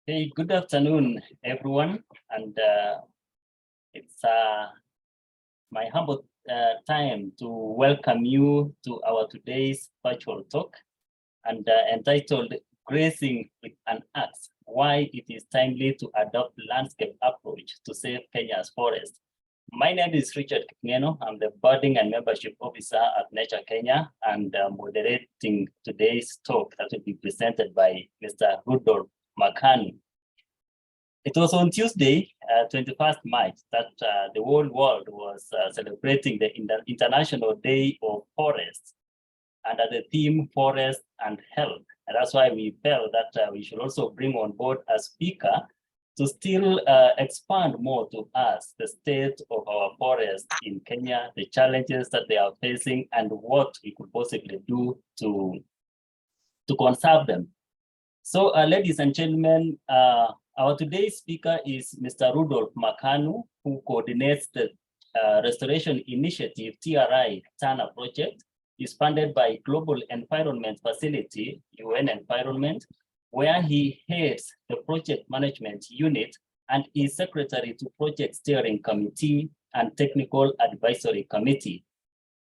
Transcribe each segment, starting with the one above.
Hey, good afternoon, everyone. And it's my humble time to welcome you to our today's virtual talk and entitled Grazing with an Axe, Why It is Timely to Adopt Landscape Approach to Save Kenya's Forest. My name is Richard Kipngeno. I'm the Budding and Membership Officer at Nature Kenya and moderating today's talk that will be presented by Mr. Rudolf Makhanu. It was on Tuesday, 21st March, that the whole world was celebrating the International Day of Forests under the theme Forest and Health. And that's why we felt that we should also bring on board a speaker to still expand more to us the state of our forests in Kenya, the challenges that they are facing, and what we could possibly do to conserve them. So, ladies and gentlemen, our today's speaker is Mr. Rudolf Makhanu, who coordinates the Restoration Initiative TRI Tana project. Is funded by Global Environment Facility, UN Environment, where he heads the project management unit and is secretary to project steering committee and technical advisory committee.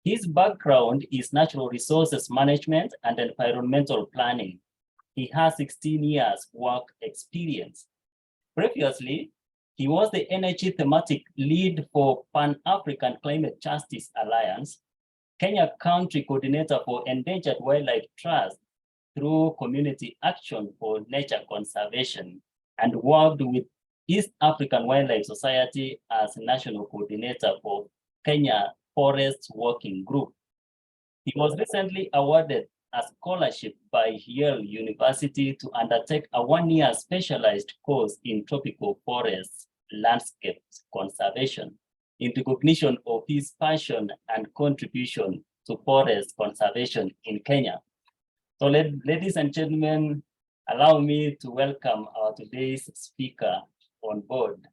His background is natural resources management and environmental planning. He has 16 years work experience. Previously, he was the energy thematic lead for Pan-African Climate Justice Alliance, Kenya Country Coordinator for Endangered Wildlife Trust through Community Action for Nature Conservation, and worked with East African Wildlife Society as National Coordinator for Kenya Forest Working Group. He was recently awarded a scholarship by Yale University to undertake a one-year specialized course in tropical forests landscape conservation in recognition of his passion and contribution to forest conservation in Kenya. So ladies and gentlemen, allow me to welcome our today's speaker on board.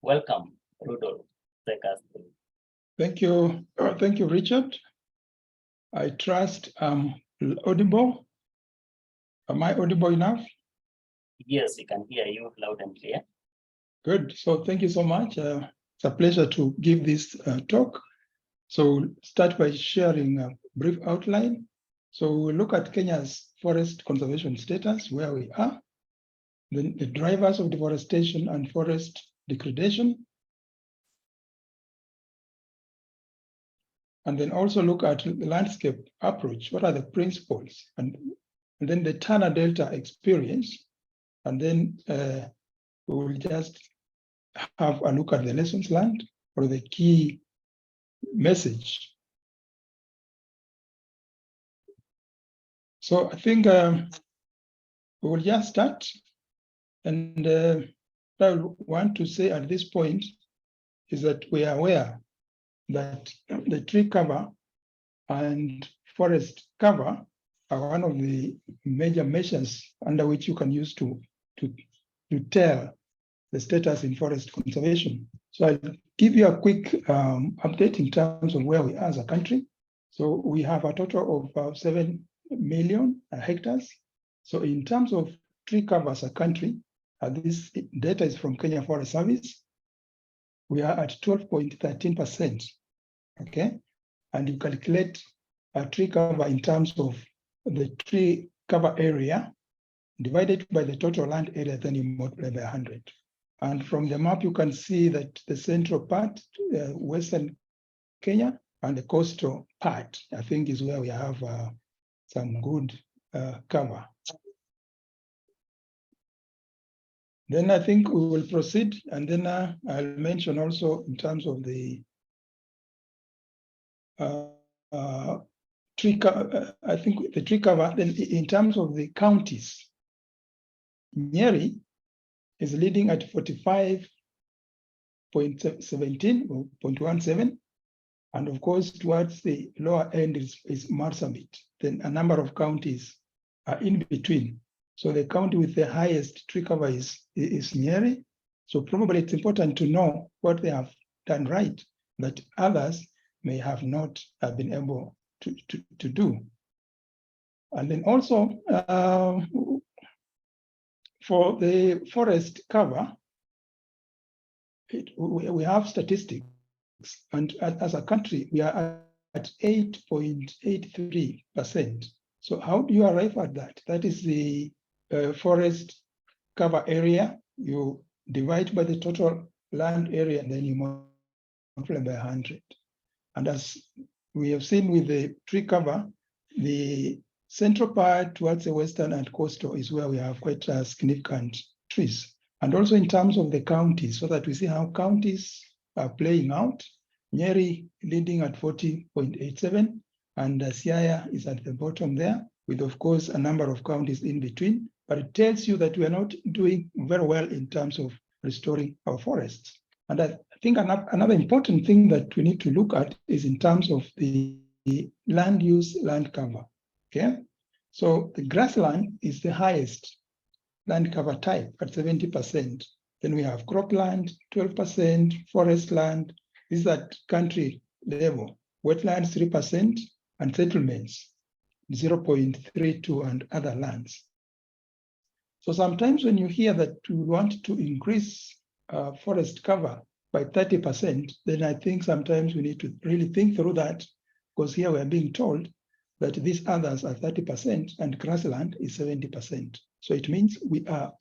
Welcome, Rudolf. Take us through. Thank you, Richard. I trust I'm audible. Am I audible enough? Yes, we can hear you loud and clear. Good. So thank you so much. It's a pleasure to give this talk. So start by sharing a brief outline. So we'll look at Kenya's forest conservation status, where we are, then the drivers of deforestation and forest degradation, and then also look at the landscape approach. What are the principles? And then the Tana Delta experience. And then we will just have a look at the lessons learned or the key message. So I think we will just start. And what I want to say at this point is that we are aware that the tree cover and forest cover are one of the major measures under which you can use to tell the status in forest conservation. So I'll give you a quick update in terms of where we are as a country. So we have a total of 7 million hectares. So in terms of tree cover as a country, this data is from Kenya Forest Service. We are at 12.13%, okay? And you calculate a tree cover in terms of the tree cover area divided by the total land area, then you multiply by 100. And from the map, you can see that the central part, Western Kenya, and the coastal part, I think, is where we have some good cover. Then I think we will proceed, and then I'll mention also in terms of the tree cover, I think the tree cover, then in terms of the counties, Nyeri is leading at 45.17 or 0.17. And of course, towards the lower end is Marsabit. Then a number of counties are in between. So the county with the highest tree cover is Nyeri. So probably it's important to know what they have done right, that others may have not been able to do. And then also, for the forest cover, we have statistics, and as a country, we are at 8.83%. So how do you arrive at that? That is the forest cover area. You divide by the total land area, and then you multiply by 100. And as we have seen with the tree cover, the central part towards the western and coastal is where we have quite significant trees. And also in terms of the counties, so that we see how counties are playing out. Nyeri leading at 40.87, and Siaya is at the bottom there, with of course a number of counties in between. But it tells you that we are not doing very well in terms of restoring our forests. And I think another important thing that we need to look at is in terms of the land use, land cover. Okay, so the grassland is the highest land cover type at 70%. Then we have cropland, 12%, forest land. This is at country level. Wetlands, 3%, and settlements, 0.32, and other lands. So sometimes when you hear that we want to increase forest cover by 30%, then I think sometimes we need to really think through that, because here we are being told that these others are 30% and grassland is 70%. So it means we are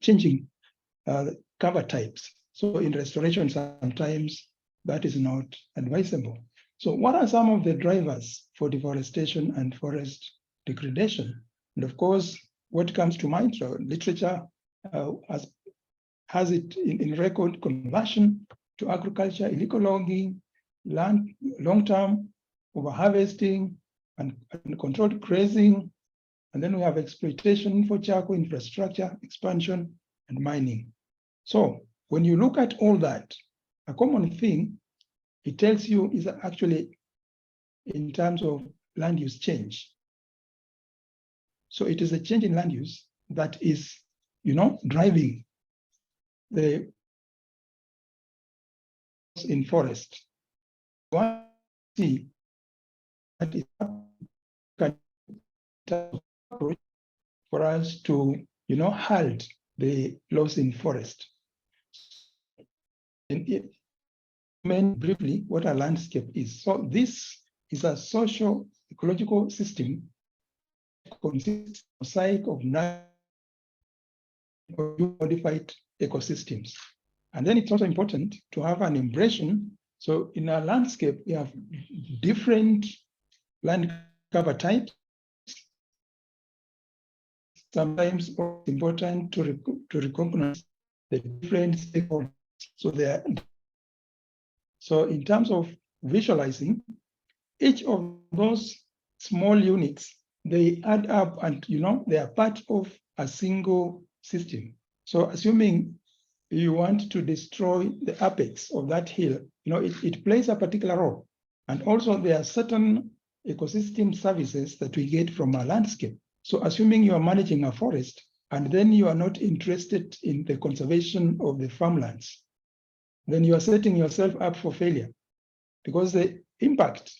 changing cover types. So in restoration, sometimes that is not advisable. So what are some of the drivers for deforestation and forest degradation? And of course, what comes to mind, literature has it in record: conversion to agriculture, illegal logging, land long-term overharvesting, and controlled grazing. And then we have exploitation for charcoal, infrastructure expansion, and mining. So when you look at all that, a common thing it tells you is actually in terms of land use change. So it is a change in land use that is, driving the in forest. One see that is for us to, halt the loss in forest. And it meant briefly what a landscape is. So this is a social ecological system that consists of a cycle of modified ecosystems. And then it's also important to have an impression. So in a landscape, we have different land cover types. Sometimes it's important to recognize the different stakeholders. So in terms of visualizing, each of those small units, they add up and they are part of a single system. So assuming you want to destroy the apex of that hill, it plays a particular role. And also there are certain ecosystem services that we get from a landscape. So assuming you are managing a forest and then you are not interested in the conservation of the farmlands, then you are setting yourself up for failure, because the impact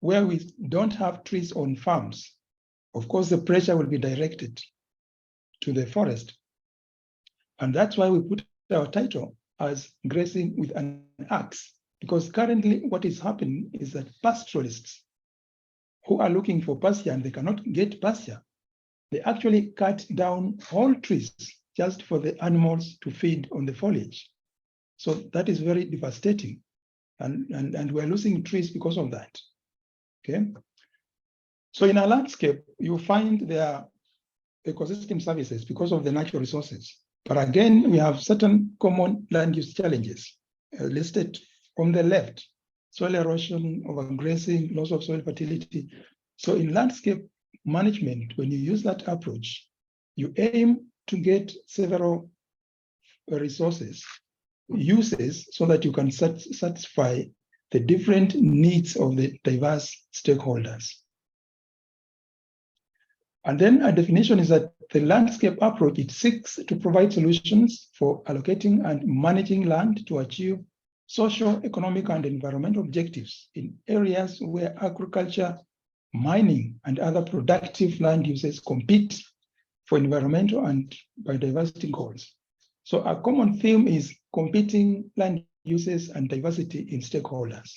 where we don't have trees on farms, of course, the pressure will be directed to the forest. And that's why we put our title as Grazing with an Axe, because currently what is happening is that pastoralists who are looking for pasture and they cannot get pasture, they actually cut down whole trees just for the animals to feed on the foliage. So that is very devastating. And we're losing trees because of that. Okay. So in a landscape, you find there are ecosystem services because of the natural resources. But again, we have certain common land use challenges listed on the left: soil erosion, overgrazing, loss of soil fertility. So in landscape management, when you use that approach, you aim to get several resources uses so that you can satisfy the different needs of the diverse stakeholders. And then a definition is that the landscape approach, it seeks to provide solutions for allocating and managing land to achieve social, economic, and environmental objectives in areas where agriculture, mining, and other productive land uses compete for environmental and biodiversity goals. So a common theme is competing land uses and diversity in stakeholders.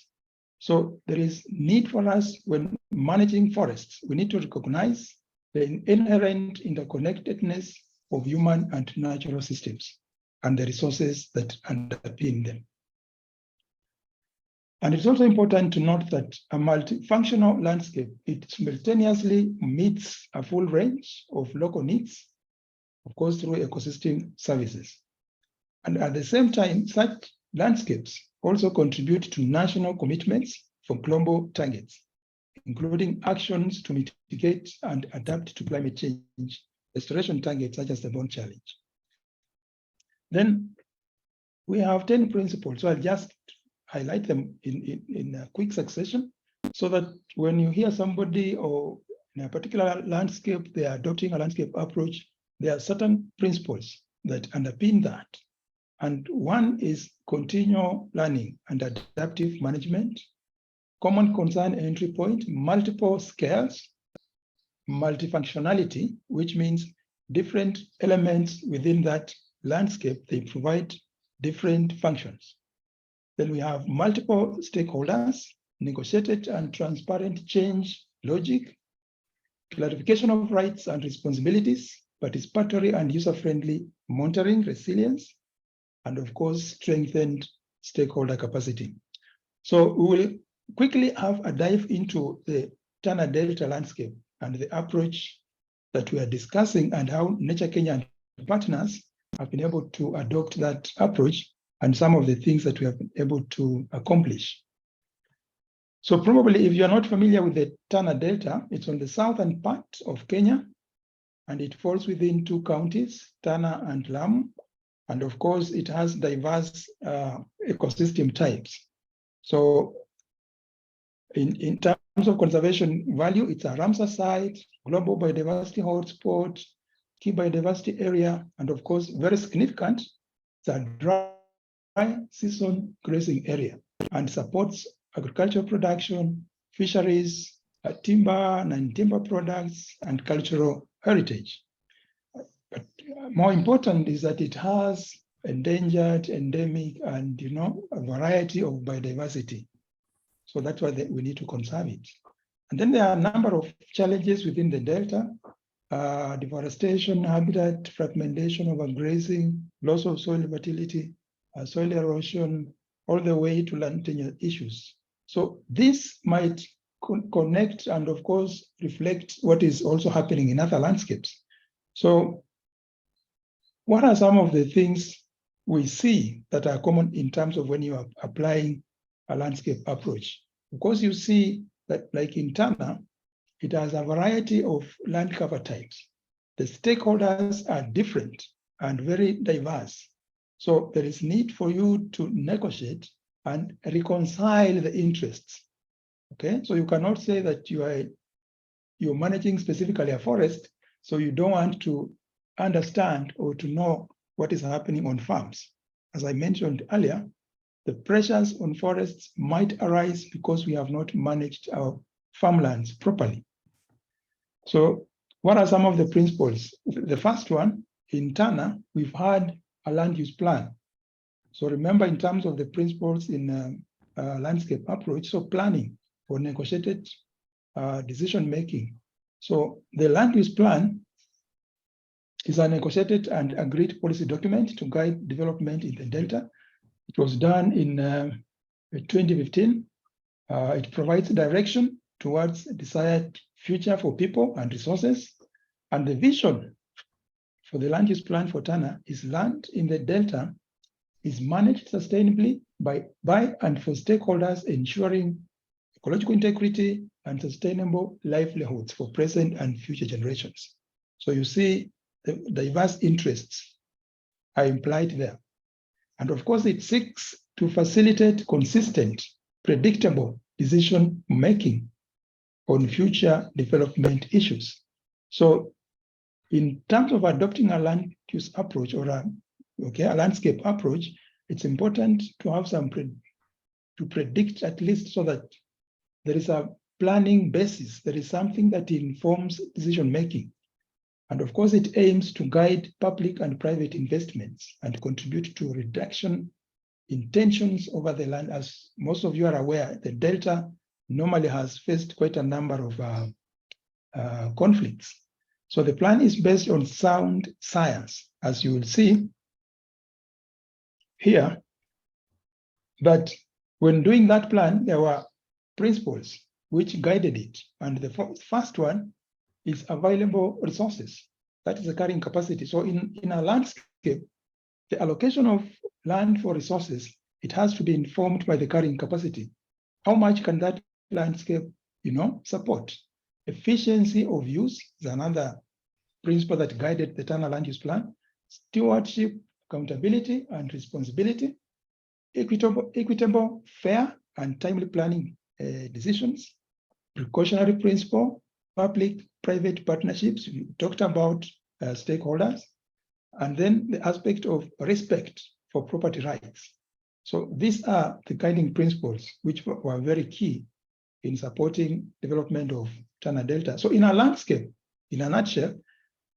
So there is need for us when managing forests, we need to recognize the inherent interconnectedness of human and natural systems and the resources that underpin them. And it's also important to note that a multifunctional landscape, it simultaneously meets a full range of local needs, of course, through ecosystem services. And at the same time, such landscapes also contribute to national commitments for global targets, including actions to mitigate and adapt to climate change restoration targets such as the Bond Challenge. Then we have 10 principles, so I'll just highlight them in a quick succession so that when you hear somebody or in a particular landscape, they are adopting a landscape approach, there are certain principles that underpin that. And one is continual learning and adaptive management, common concern entry point, multiple scales, multifunctionality, which means different elements within that landscape, they provide different functions. Then we have multiple stakeholders, negotiated and transparent change logic, clarification of rights and responsibilities, participatory and user-friendly monitoring, resilience, and of course, strengthened stakeholder capacity. So we will quickly have a dive into the Tana Delta landscape and the approach that we are discussing and how Nature Kenya and partners have been able to adopt that approach and some of the things that we have been able to accomplish. So probably if you're not familiar with the Tana Delta, it's on the southern part of Kenya, and it falls within two counties, Tana and Lamu. And of course, it has diverse ecosystem types. So in terms of conservation value, it's a Ramsar site, global biodiversity hotspot, key biodiversity area, and of course, very significant, it's a dry season grazing area and supports agricultural production, fisheries, timber and timber products, and cultural heritage. But more important is that it has endangered, endemic, and a variety of biodiversity. So that's why we need to conserve it. And then there are a number of challenges within the Delta, deforestation, habitat fragmentation, overgrazing, loss of soil fertility, soil erosion, all the way to land tenure issues. So this might connect and of course reflect what is also happening in other landscapes. So what are some of the things we see that are common in terms of when you are applying a landscape approach? Of course, you see that like in Tana, it has a variety of land cover types. The stakeholders are different and very diverse. So there is need for you to negotiate and reconcile the interests. Okay, so you cannot say that you're managing specifically a forest, so you don't want to understand or to know what is happening on farms. As I mentioned earlier, the pressures on forests might arise because we have not managed our farmlands properly. So what are some of the principles? The first one, in Tana, we've had a land use plan. So remember, in terms of the principles in landscape approach, so planning for negotiated decision-making. So the land use plan is a negotiated and agreed policy document to guide development in the Delta. It was done in 2015. It provides direction towards a desired future for people and resources. And the vision for the land use plan for Tana is land in the Delta is managed sustainably by and for stakeholders, ensuring ecological integrity and sustainable livelihoods for present and future generations. So you see the diverse interests are implied there. And of course, it seeks to facilitate consistent, predictable decision-making on future development issues. So in terms of adopting a land use approach or a landscape approach, it's important to have some to predict at least so that there is a planning basis. There is something that informs decision-making. And of course, it aims to guide public and private investments and contribute to reduction in tensions over the land. As most of you are aware, the Delta normally has faced quite a number of conflicts. So the plan is based on sound science, as you will see here. But when doing that plan, there were principles which guided it. And the first one is available resources. That is the carrying capacity. So in a landscape, the allocation of land for resources, it has to be informed by the carrying capacity. How much can that landscape, support? Efficiency of use is another principle that guided the Tana land use plan. Stewardship, accountability, and responsibility. Equitable, fair, and timely planning decisions. Precautionary principle, public-private partnerships. We talked about stakeholders. And then the aspect of respect for property rights. So these are the guiding principles which were very key in supporting development of Tana Delta. So in a landscape, in a nutshell,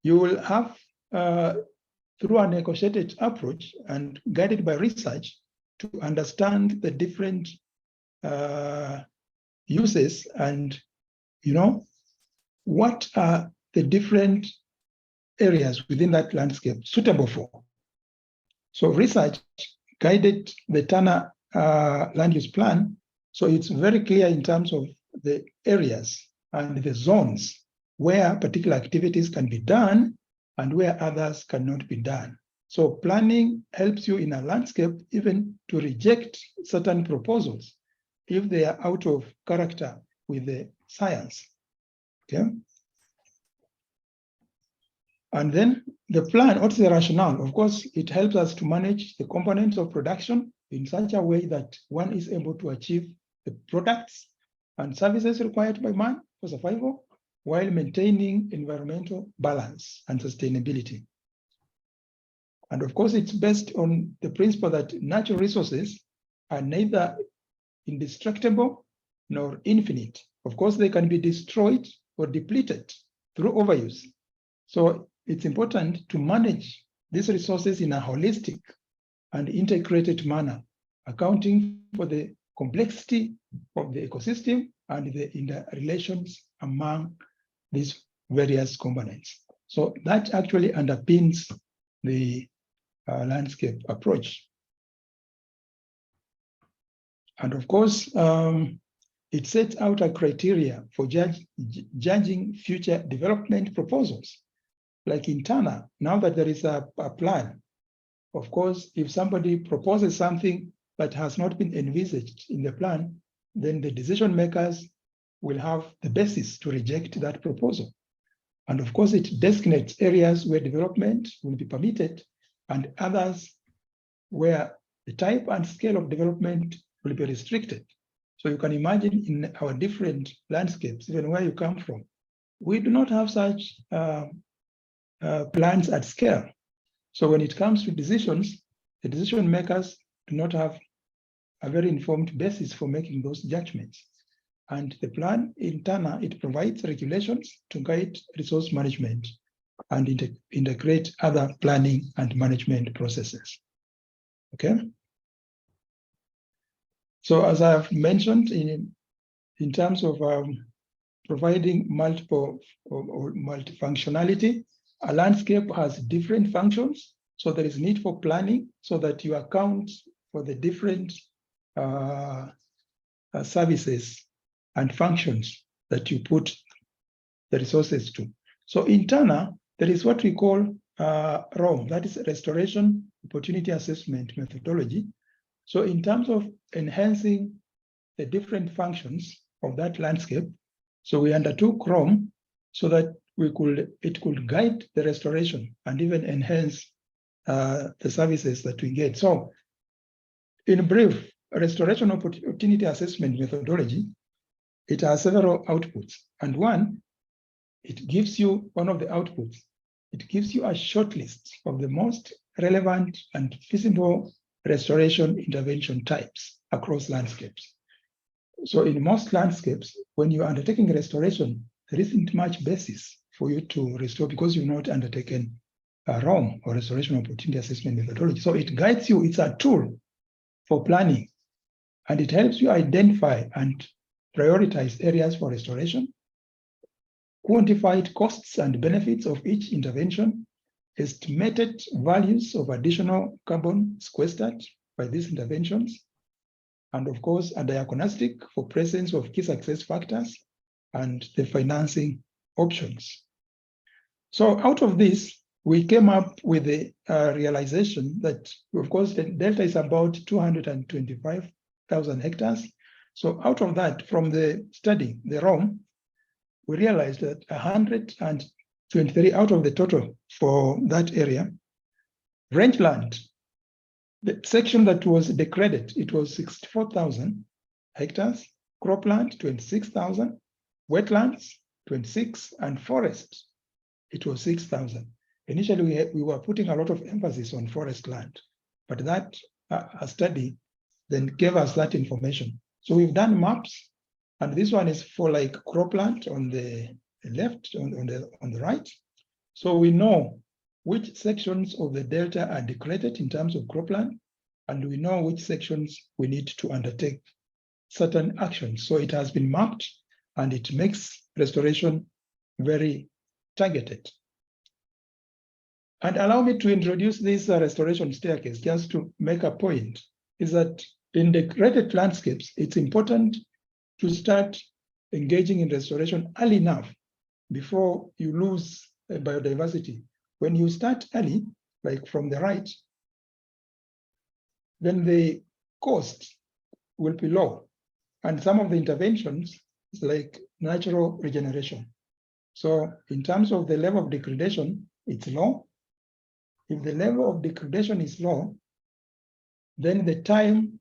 you will have, through a negotiated approach and guided by research, to understand the different uses and, what are the different areas within that landscape suitable for. So research guided the Tana land use plan. So it's very clear in terms of the areas and the zones where particular activities can be done and where others cannot be done. So planning helps you in a landscape even to reject certain proposals if they are out of character with the science. Okay. And then the plan, what's the rationale? Of course, it helps us to manage the components of production in such a way that one is able to achieve the products and services required by man for survival while maintaining environmental balance and sustainability. And of course, it's based on the principle that natural resources are neither indestructible nor infinite. Of course, they can be destroyed or depleted through overuse. So it's important to manage these resources in a holistic and integrated manner, accounting for the complexity of the ecosystem and the interrelations among these various components. So that actually underpins the landscape approach. And of course, it sets out a criteria for judging future development proposals. Like in Tana, now that there is a plan, of course, if somebody proposes something that has not been envisaged in the plan, then the decision makers will have the basis to reject that proposal. And of course, it designates areas where development will be permitted and others where the type and scale of development will be restricted. So you can imagine in our different landscapes, even where you come from, we do not have such plans at scale. So when it comes to decisions, the decision makers do not have a very informed basis for making those judgments. And the plan in Tana, it provides regulations to guide resource management and integrate other planning and management processes. Okay. So as I have mentioned, in terms of providing multiple or multifunctionality, a landscape has different functions. So there is need for planning so that you account for the different services and functions that you put the resources to. So in Tana, there is what we call ROM, that is Restoration Opportunity Assessment Methodology. So in terms of enhancing the different functions of that landscape, so we undertook ROM so that it could guide the restoration and even enhance the services that we get. So in brief, Restoration Opportunity Assessment Methodology, it has several outputs. And one, it gives you one of the outputs. It gives you a short list of the most relevant and feasible restoration intervention types across landscapes. So in most landscapes, when you're undertaking restoration, there isn't much basis for you to restore because you've not undertaken a ROM or restoration opportunity assessment methodology. So it guides you, it's a tool for planning, and it helps you identify and prioritize areas for restoration, quantified costs and benefits of each intervention, estimated values of additional carbon sequestered by these interventions, and of course, a diagnostic for presence of key success factors and the financing options. So out of this, we came up with the realization that, of course, the delta is about 225,000 hectares. So out of that, from the study, the ROM, we realized that 123 out of the total for that area, rangeland, the section that was degraded, it was 64,000 hectares, cropland, 26,000, wetlands, 26, and forest, it was 6,000. Initially, we were putting a lot of emphasis on forest land, but that study then gave us that information. So we've done maps, and this one is for like cropland on the left, on the right. So we know which sections of the delta are degraded in terms of cropland, and we know which sections we need to undertake certain actions. So it has been mapped, and it makes restoration very targeted. And allow me to introduce this restoration staircase just to make a point, is that in degraded landscapes, it's important to start engaging in restoration early enough before you lose biodiversity. When you start early, like from the right, then the cost will be low. And some of the interventions is like natural regeneration. So in terms of the level of degradation, it's low. If the level of degradation is low, then the time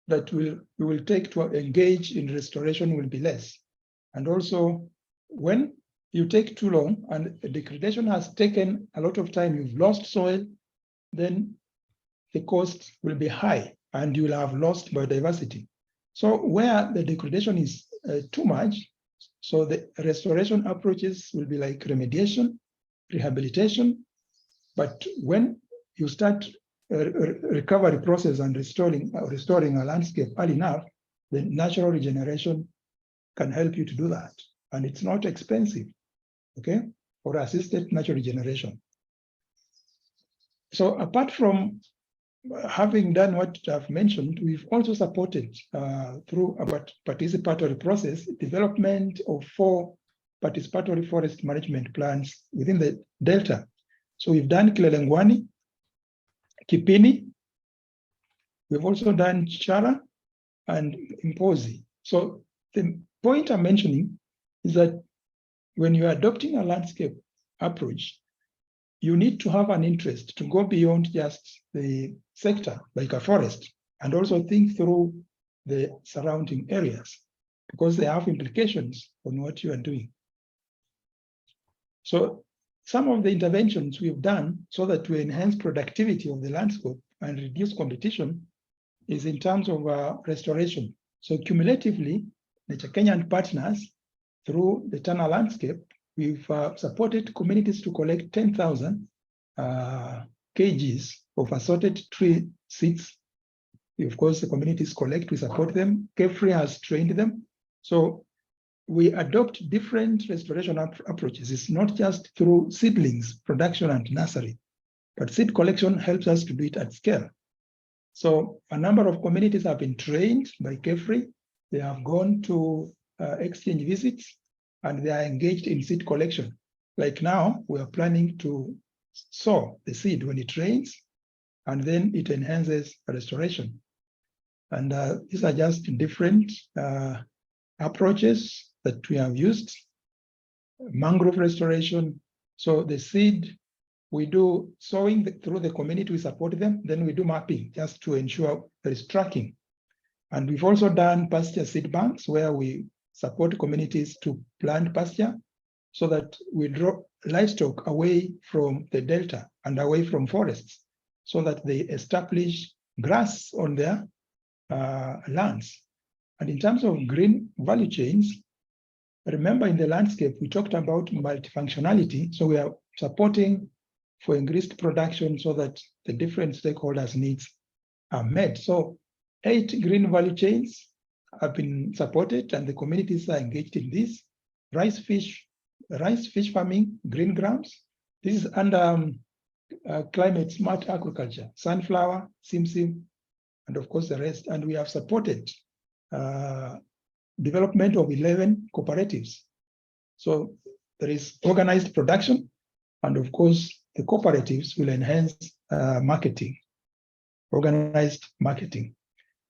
that we will take to engage in restoration will be less. And also, when you take too long and degradation has taken a lot of time, you've lost soil, then the cost will be high and you will have lost biodiversity. So where the degradation is too much, so the restoration approaches will be like remediation, rehabilitation. But when you start recovery process and restoring a landscape early enough, then natural regeneration can help you to do that. And it's not expensive, okay, for assisted natural regeneration. So apart from having done what I've mentioned, we've also supported through a participatory process, development of 4 participatory forest management plans within the Delta. So we've done Kilelengwani, Kipini, we've also done Chara and Mpozi. So the point I'm mentioning is that when you're adopting a landscape approach, you need to have an interest to go beyond just the sector, like a forest, and also think through the surrounding areas, because they have implications on what you are doing. So some of the interventions we've done so that we enhance productivity of the landscape and reduce competition is in terms of restoration. So cumulatively, Nature Kenya and partners through the Tana landscape, we've supported communities to collect 10,000 kgs of assorted tree seeds. Of course, the communities collect, we support them. Kefri has trained them. So we adopt different restoration approaches. It's not just through seedlings, production and nursery, but seed collection helps us to do it at scale. So a number of communities have been trained by Kefri. They have gone to exchange visits and they are engaged in seed collection. Like now, we are planning to sow the seed when it rains, and then it enhances restoration. And these are just different approaches that we have used. Mangrove restoration. So the seed, we do sowing through the community, we support them. Then we do mapping just to ensure there is tracking. And we've also done pasture seed banks where we support communities to plant pasture so that we draw livestock away from the delta and away from forests so that they establish grass on their lands. And in terms of green value chains, Remember, in the landscape, we talked about multifunctionality. So we are supporting for increased production so that the different stakeholders' needs are met. So 8 green value chains have been supported and the communities are engaged in this. Rice fish farming, green grams. This is under climate smart agriculture, sunflower, simsim, and of course the rest. And we have supported development of 11 cooperatives. So there is organized production, and of course the cooperatives will enhance marketing, organized marketing.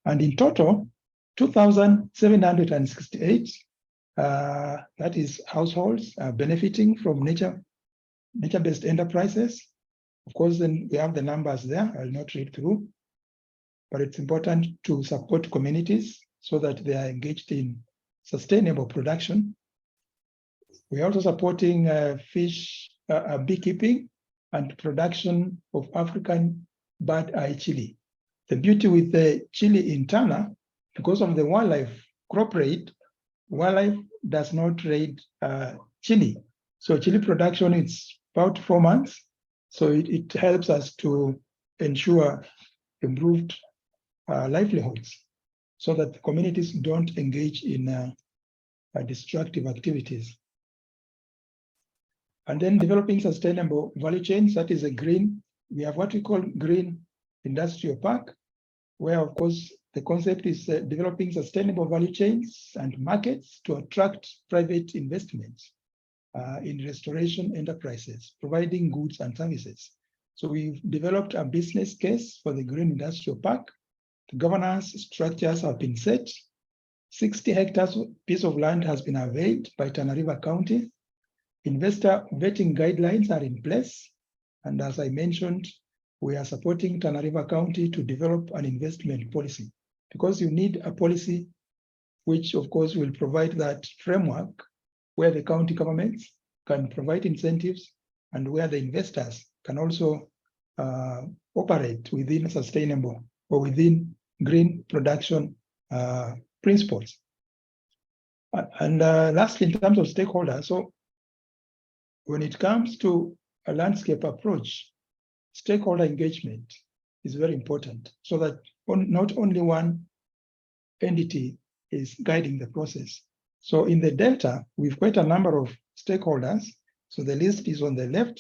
And in total, 2,768, that is households benefiting from nature-based enterprises. Of course, then we have the numbers there. I'll not read through, but it's important to support communities so that they are engaged in sustainable production. We're also supporting fish beekeeping and production of African bird eye chili. The beauty with the chili in Tana, because of the wildlife crop rate, wildlife does not raid chili. So chili production is about 4 months. So it helps us to ensure improved livelihoods so that the communities don't engage in destructive activities. And then developing sustainable value chains, that is a green, we have what we call green industrial park, where of course the concept is developing sustainable value chains and markets to attract private investments in restoration enterprises, providing goods and services. So we've developed a business case for the green industrial park. The governance structures have been set. 60 hectares piece of land has been availed by Tana River County. Investor vetting guidelines are in place. And as I mentioned, we are supporting Tana River County to develop an investment policy, because you need a policy which of course will provide that framework where the county governments can provide incentives and where the investors can also operate within sustainable or within green production principles. And lastly, in terms of stakeholders, so when it comes to a landscape approach, stakeholder engagement is very important so that not only one entity is guiding the process. So in the Delta, we've quite a number of stakeholders. So the list is on the left,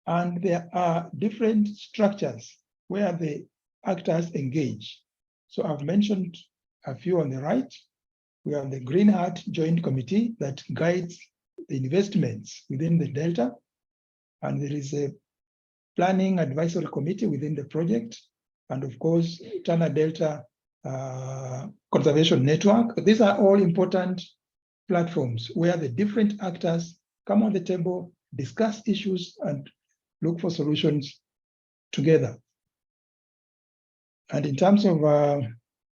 and there are different structures where the actors engage. So I've mentioned a few on the right. We have the Green Heart Joint Committee that guides the investments within the Delta. And there is a planning advisory committee within the project. And of course, Tana Delta Conservation Network. These are all important platforms where the different actors come on the table, discuss issues, and look for solutions together. And in terms of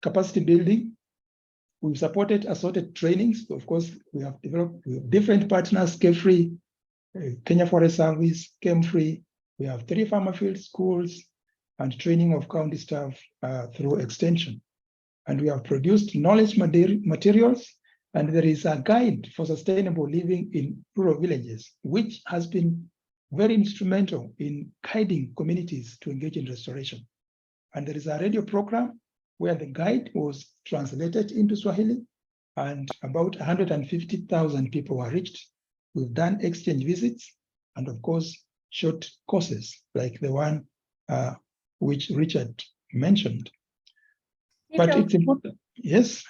capacity building, we've supported assorted trainings. Of course, we have developed with different partners, K-Free, Kenya Forest Service, Chem-Free. We have 3 farmer field schools and training of county staff through extension. And we have produced knowledge materials, and there is a guide for sustainable living in rural villages, which has been very instrumental in guiding communities to engage in restoration. And there is a radio program where the guide was translated into Swahili, and about 150,000 people were reached. We've done exchange visits, and of course, short courses like the one which Richard mentioned. But it's important. Yes.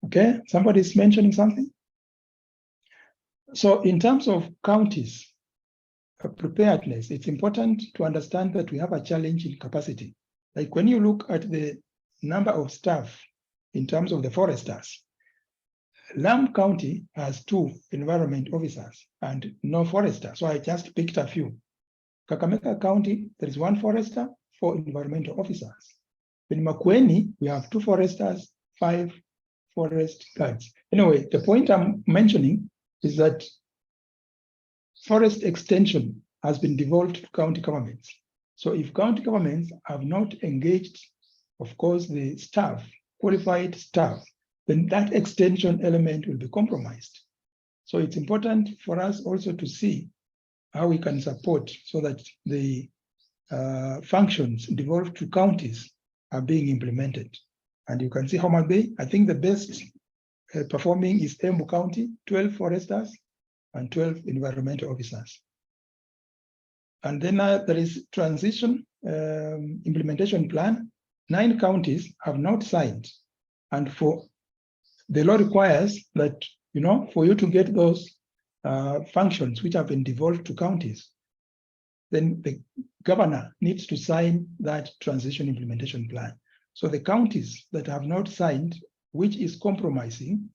Okay, somebody's mentioning something. So in terms of counties preparedness, it's important to understand that we have a challenge in capacity. Like when you look at the number of staff in terms of the foresters, Lam County has 2 environment officers and no forester. So I just picked a few. Kakamega County, there is 1 forester, 4 environmental officers. In Makueni, we have 2 foresters, 5 forest guards. Anyway, the point I'm mentioning is that forest extension has been devolved to county governments. So if county governments have not engaged, of course, the staff, qualified staff, then that extension element will be compromised. So it's important for us also to see how we can support so that the functions devolved to counties are being implemented. And you can see Homa Bay, I think the best performing is Embu County, 12 foresters and 12 environmental officers. And then there is transition implementation plan. 9 counties have not signed. And for the law requires that, for you to get those functions which have been devolved to counties, then the governor needs to sign that transition implementation plan. So the counties that have not signed, which is compromising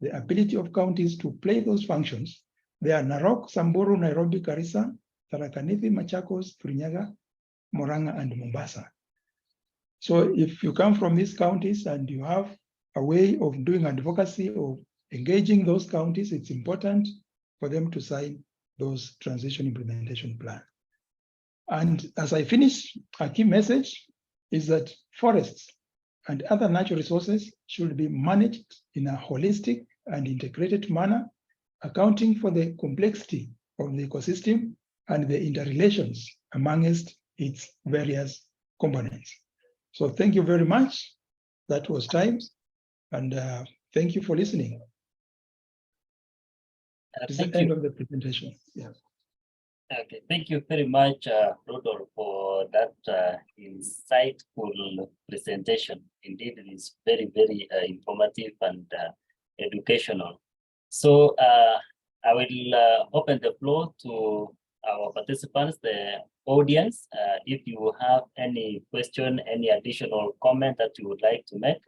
the ability of counties to play those functions, they are Narok, Samburu, Nairobi, Garissa, Tharaka Nithi, Machakos, Kirinyaga, Murang'a, and Mombasa. So if you come from these counties and you have a way of doing advocacy or engaging those counties, it's important for them to sign those transition implementation plan. And as I finish, a key message is that forests and other natural resources should be managed in a holistic and integrated manner, accounting for the complexity of the ecosystem and the interrelations amongst its various components. So thank you very much. That was time. And thank you for listening. This is the end of the presentation. Yeah. Okay, thank you very much, Rudolf, for that insightful presentation. Indeed, it is very, very informative and educational. So I will open the floor to our participants, the audience. If you have any question, any additional comment that you would like to make,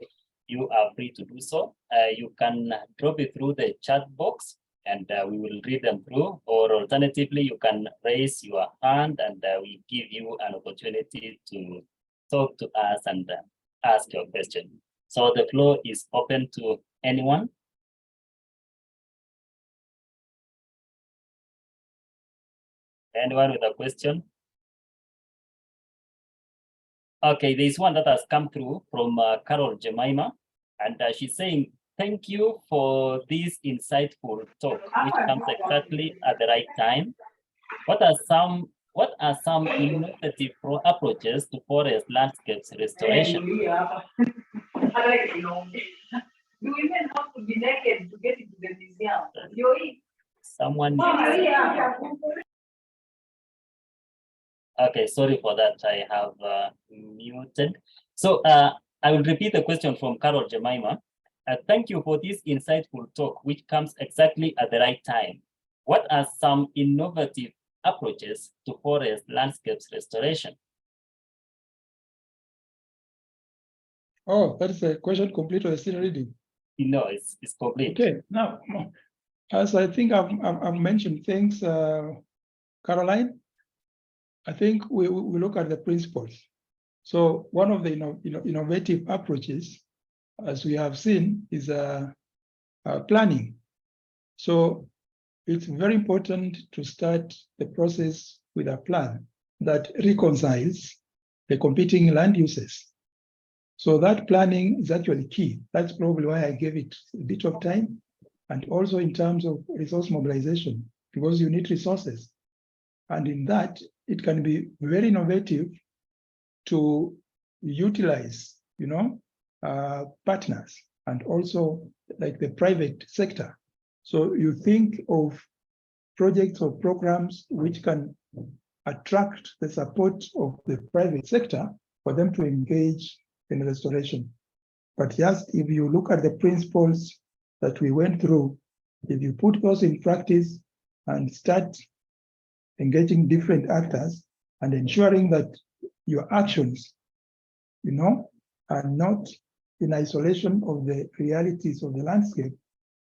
you are free to do so. You can drop it through the chat box and we will read them through, or alternatively, you can raise your hand and we give you an opportunity to talk to us and ask your question. So the floor is open to anyone. Anyone with a question? Okay, there's one that has come through from Carol Jemima, and she's saying, thank you for this insightful talk, which comes exactly at the right time. What are some innovative approaches to forest landscapes restoration? Do you even have to be naked to get into the museum? Someone. Okay, sorry for that. I have muted. So I will repeat the question from Carol Jemima. Thank you for this insightful talk, which comes exactly at the right time. What are some innovative approaches to forest landscapes restoration? Oh, that is a question complete or still reading? No, it's complete. Okay, now, as I think I've mentioned things, Caroline, I think we look at the principles. So one of the innovative approaches, as we have seen, is planning. So it's very important to start the process with a plan that reconciles the competing land uses. So that planning is actually key. That's probably why I gave it a bit of time. And also in terms of resource mobilization, because you need resources. And in that, it can be very innovative to utilize, partners and also like the private sector. So you think of projects or programs which can attract the support of the private sector for them to engage in restoration. But just if you look at the principles that we went through, if you put those in practice and start engaging different actors and ensuring that your actions, are not in isolation of the realities of the landscape,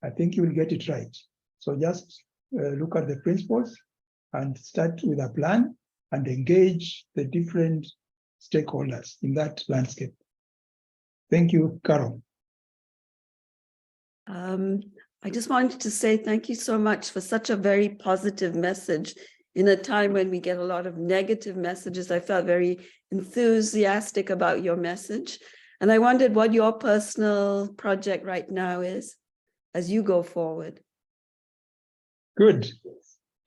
I think you will get it right. So just look at the principles and start with a plan and engage the different stakeholders in that landscape. Thank you, Carol. I just wanted to say thank you so much for such a very positive message. In a time when we get a lot of negative messages, I felt very enthusiastic about your message. And I wondered what your personal project right now is as you go forward. Good.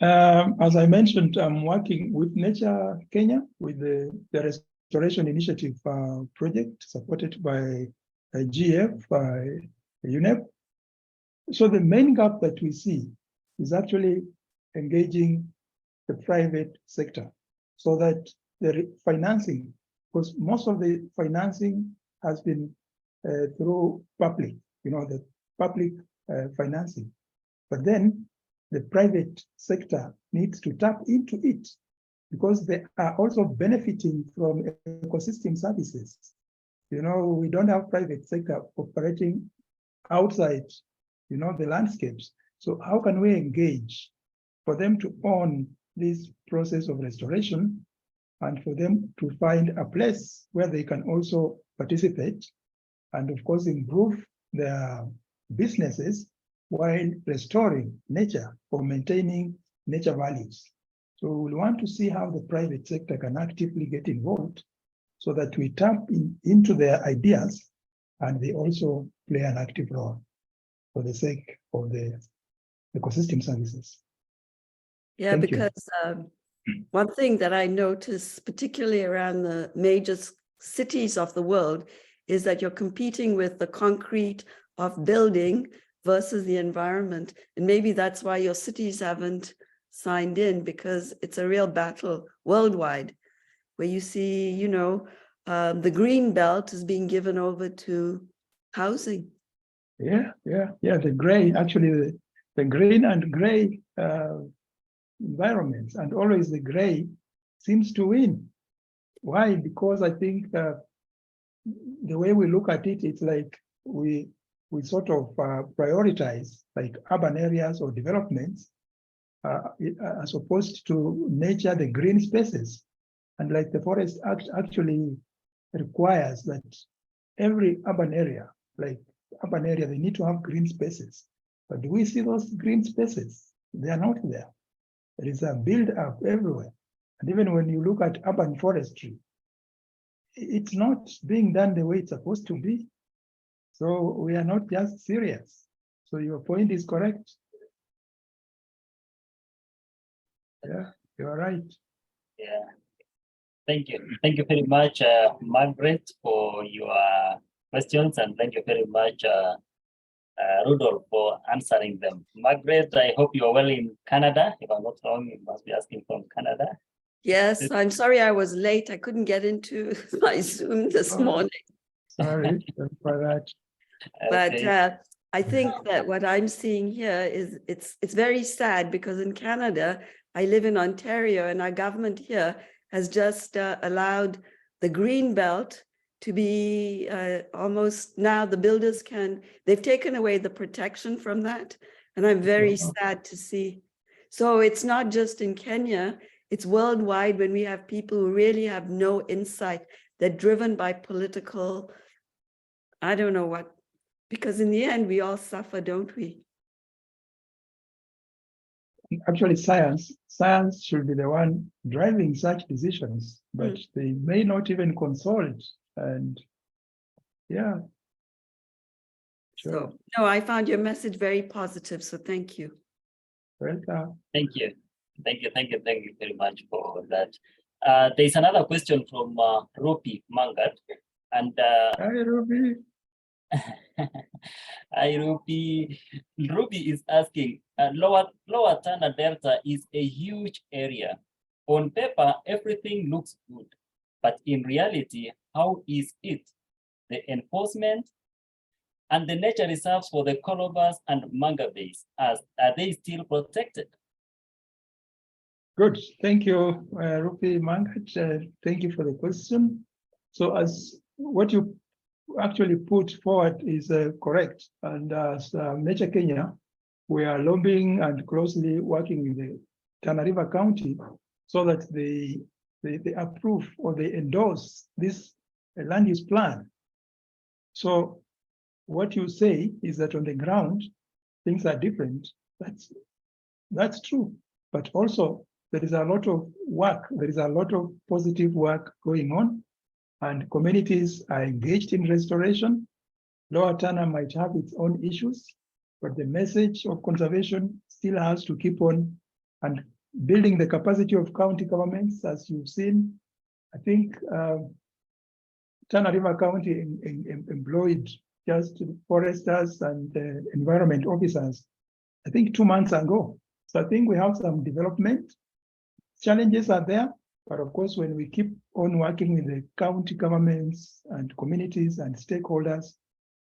As I mentioned, I'm working with Nature Kenya with the Restoration Initiative project supported by GF, UNEP. So the main gap that we see is actually engaging the private sector so that the financing, because most of the financing has been through public, the public financing. But then the private sector needs to tap into it because they are also benefiting from ecosystem services. We don't have private sector operating outside, the landscapes. So how can we engage for them to own this process of restoration and for them to find a place where they can also participate and of course improve their businesses while restoring nature or maintaining nature values. So we want to see how the private sector can actively get involved so that we tap into their ideas and they also play an active role for the sake of the ecosystem services. Yeah, Thank because one thing that I notice, particularly around the major cities of the world, is that you're competing with the concrete of building versus the environment. And maybe that's why your cities haven't signed in, because it's a real battle worldwide, where you see, the green belt is being given over to housing. Yeah. The gray, actually, the green and gray environments, and always the gray seems to win. Why? Because I think the way we look at it, it's like we sort of prioritize like urban areas or developments as opposed to nature, the green spaces. And like the forest actually requires that every urban area, they need to have green spaces. But do we see those green spaces? They are not there. There is a build-up everywhere. And even when you look at urban forestry, it's not being done the way it's supposed to be. So we are not just serious. So your point is correct. Yeah, you are right. Yeah. Thank you. Thank you very much, Margaret, for your questions, and thank you very much, Rudolf, for answering them. Margaret, I hope you are well in Canada. If I'm not wrong, you must be asking from Canada. Yes, I'm sorry I was late. I couldn't get into my Zoom this morning. Sorry for that. But Okay. I think that what I'm seeing here is it's very sad, because in Canada, I live in Ontario, and our government here has just allowed the green belt to be almost, now the builders they've taken away the protection from that. And I'm very sad to see. So it's not just in Kenya, it's worldwide, when we have people who really have no insight. They're driven by political, I don't know what, because in the end, we all suffer, don't we? Actually, science should be the one driving such decisions, but they may not even consult. And yeah. Sure. So, no, I found your message very positive. So thank you. Welcome. Thank you. Thank you very much for that. There's another question from Rupi Mangat. And Hi, Ruby. Hi, Ruby. Ruby is asking, lower Tana Delta is a huge area. On paper, everything looks good, but in reality, how is it? The enforcement and the nature reserves for the colobus and manga bays, are they still protected? Good. Thank you, Rupi Mangat. Thank you for the question. So as what you actually put forward is correct. And as Nature Kenya, we are lobbying and closely working with the Tana River County so that they approve or they endorse this land use plan. So what you say is that on the ground, things are different. That's true. But also there is a lot of work. There is a lot of positive work going on. and communities are engaged in restoration. Lower Tana might have its own issues, but the message of conservation still has to keep on and building the capacity of county governments, as you've seen. I think Tana River County employed just foresters and environment officers, I think 2 months ago. So I think we have some development. Challenges are there, but of course, when we keep on working with the county governments and communities and stakeholders,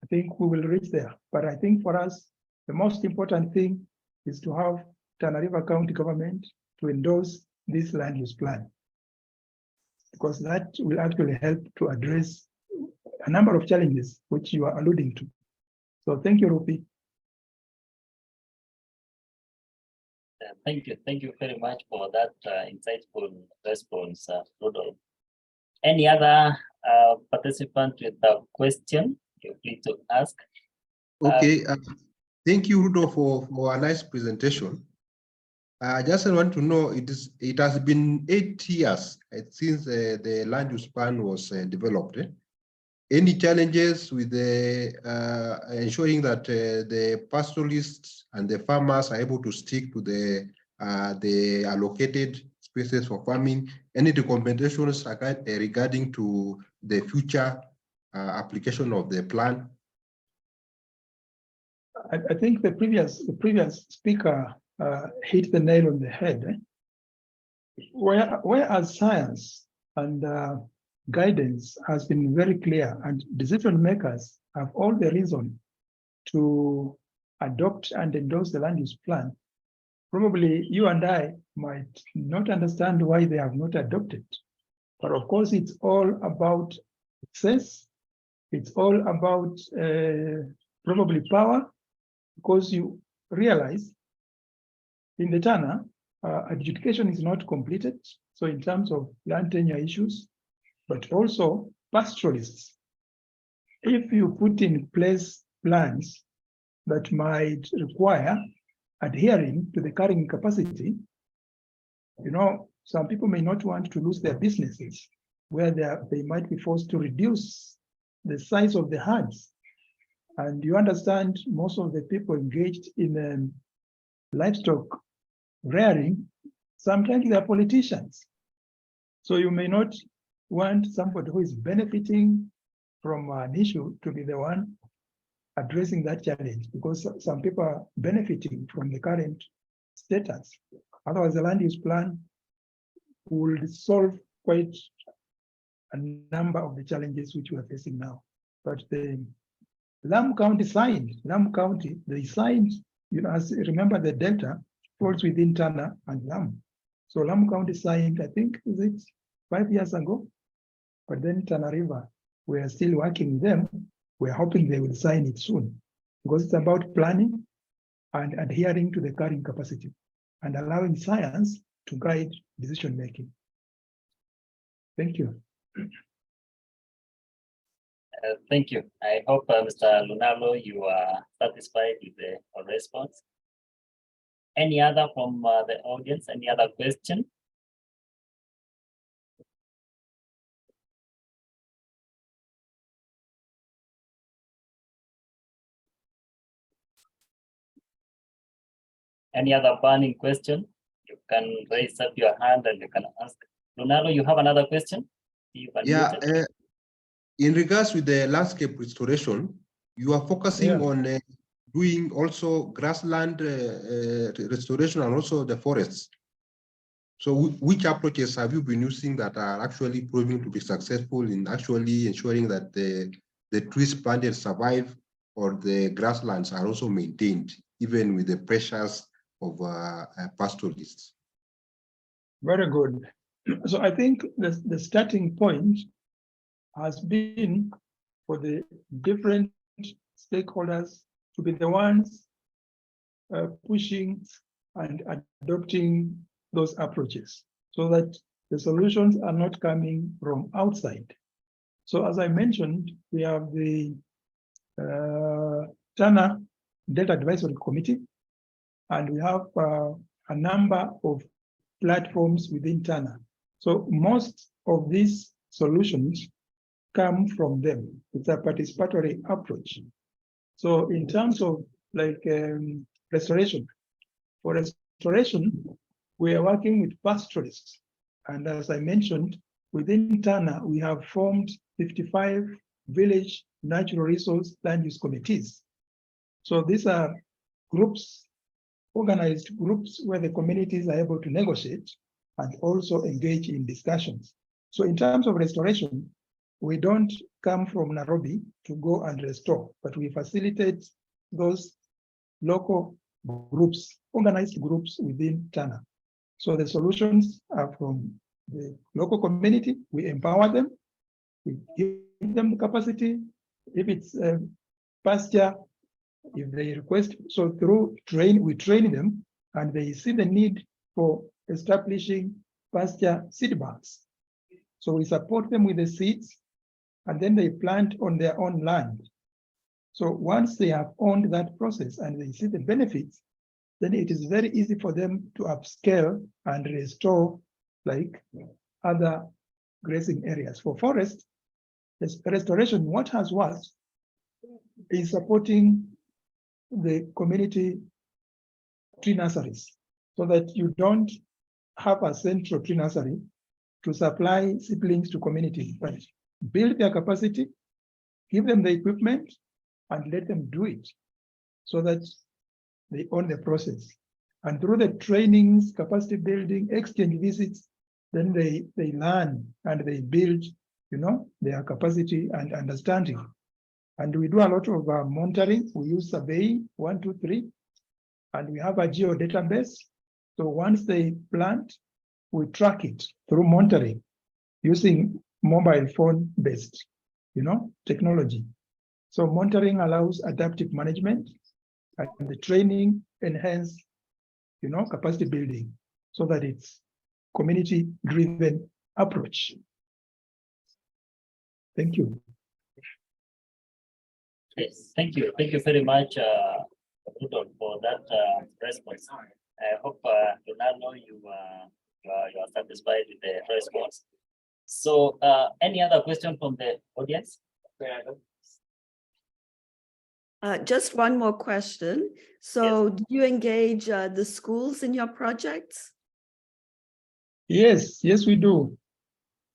I think we will reach there. But I think for us, the most important thing is to have Tana River County government to endorse this land use plan, because that will actually help to address a number of challenges which you are alluding to. So thank you, Rupi. Thank you very much for that insightful response, Rudolf. Any other participant with a question you're free to ask? Okay, thank you, Rudolf, for a nice presentation. I just want to know, it has been 8 years since the land use plan was developed. Any challenges with the ensuring that the pastoralists and the farmers are able to stick to the allocated spaces for farming? Any recommendations regarding to the future application of the plan? I think the previous speaker hit the nail on the head. Whereas science and guidance has been very clear, and decision makers have all the reason to adopt and endorse the land use plan, probably you and I might not understand why they have not adopted. But of course, it's all about access. It's all about probably power, because you realize in the Tana, adjudication is not completed. So in terms of land tenure issues, but also pastoralists, if you put in place plans that might require adhering to the carrying capacity, you know, some people may not want to lose their businesses where they might be forced to reduce the size of the herds. And you understand, most of the people engaged in livestock rearing, sometimes they are politicians. So you may not want somebody who is benefiting from an issue to be the one addressing that challenge, because some people are benefiting from the current status. Otherwise, the land use plan will solve quite a number of the challenges which we are facing now. But the Lamu County signed, they signed, you know, as remember the Delta falls within Tana and Lamu. So Lamu County signed, I think, is it 5 years ago? But then Tana River, we are still working with them. We're hoping they will sign it soon, because it's about planning and adhering to the carrying capacity and allowing science to guide decision making. Thank you. Thank you. I hope, Mr. Lunalo, you are satisfied with the response. Any other from the audience? Any other question? Any other burning question? You can raise up your hand and you can ask. Lunalo, you have another question? You can Yeah, in regards with the landscape restoration, you are focusing on doing also grassland restoration and also the forests. So which approaches have you been using that are actually proving to be successful in actually ensuring that the trees planted survive, or the grasslands are also maintained, even with the pressures of pastoralists? Very good. So I think the starting point has been for the different stakeholders to be the ones pushing and adopting those approaches, so that the solutions are not coming from outside. So as I mentioned, we have the Tana Delta Advisory Committee, and we have a number of platforms within Tana. So most of these solutions come from them. It's a participatory approach. So in terms of like restoration, for restoration, we are working with pastoralists. And as I mentioned, within Tana, we have formed 55 village natural resource land use committees. So these are groups, organized groups where the communities are able to negotiate and also engage in discussions. So in terms of restoration, we don't come from Nairobi to go and restore, but we facilitate those local groups, organized groups within Tana. So the solutions are from the local community. We empower them, we give them the capacity. If it's pasture, if they request, so through we train them, and they see the need for establishing pasture seed banks. So we support them with the seeds, and then they plant on their own land. So once they have owned that process and they see the benefits, then it is very easy for them to upscale and restore like other grazing areas. For forest restoration, what has worked is supporting the community tree nurseries, so that you don't have a central tree nursery to supply seedlings to communities, but build their capacity, give them the equipment, and let them do it so that they own the process. And through the trainings, capacity building, exchange visits, then they learn and they build, their capacity and understanding. And we do a lot of monitoring. We use survey 1, 2, 3, and we have a geo database. So once they plant, we track it through monitoring using mobile phone based, technology. So monitoring allows adaptive management, and the training enhance, capacity building, so that it's community driven approach. Thank you. Yes, thank you. Thank you very much, Rudolf, for that response. I hope Ronaldo, you are satisfied with the response. So, any other question from the audience? Just one more question. So Yes. do you engage the schools in your projects? Yes, we do.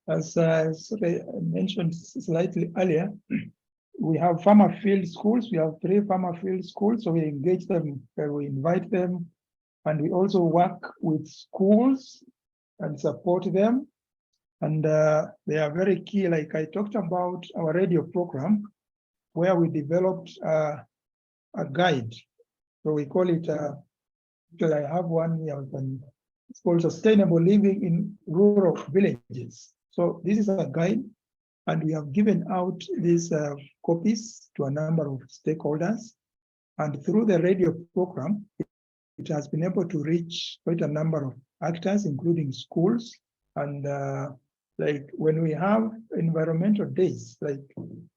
As I mentioned slightly earlier, we have farmer field schools. We have 3 farmer field schools, so we engage them, we invite them, and we also work with schools and support them. And they are very key. Like I talked about our radio program, where we developed a guide. So we call it, I have one here, it's called Sustainable Living in Rural Villages. So this is a guide, and we have given out these copies to a number of stakeholders. And through the radio program, it has been able to reach quite a number of actors, including schools. And like when we have environmental days, like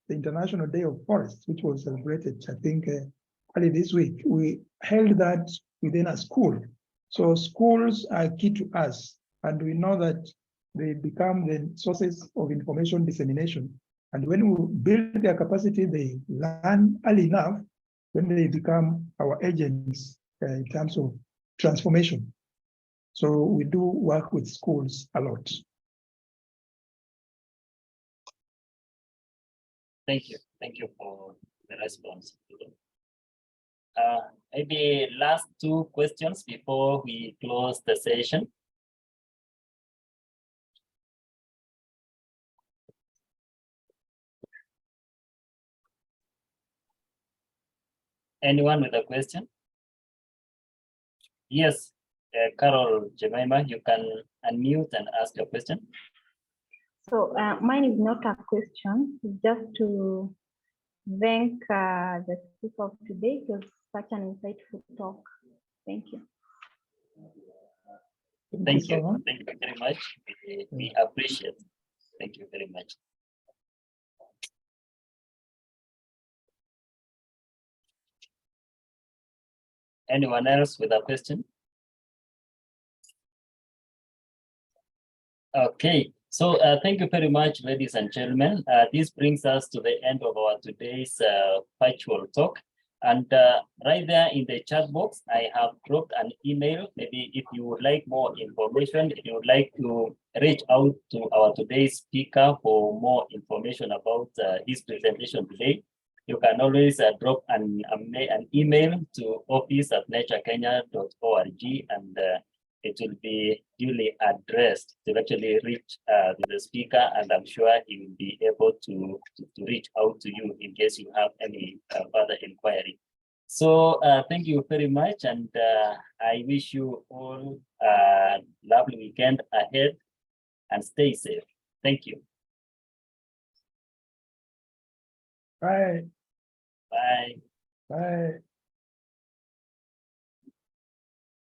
the International Day of Forests, which was celebrated, I think, early this week, we held that within a school. So schools are key to us, and we know that they become the sources of information dissemination. And when we build their capacity, they learn early enough, when they become our agents in terms of transformation. So we do work with schools a lot. Thank you. Thank you for the response. Maybe last 2 questions before we close the session. Anyone with a question? Yes, Carol Jemima, you can unmute and ask your question. So mine is not a question, it's just to thank the speaker of today. It was such an insightful talk. Thank you. Thank you. Thank you very much. We appreciate it. Thank you very much. Anyone else with a question? Okay, So thank you very much, ladies and gentlemen. This brings us to the end of our today's virtual talk. And right there in the chat box, I have dropped an email. Maybe if you would like more information, if you would like to reach out to our today's speaker for more information about his presentation today, you can always drop an email to office@naturekenya.org, and it will be duly addressed to actually reach the speaker, and I'm sure he will be able to reach out to you in case you have any further inquiry. So thank you very much, and I wish you all a lovely weekend ahead, and stay safe. Thank you. Bye. Bye. Bye.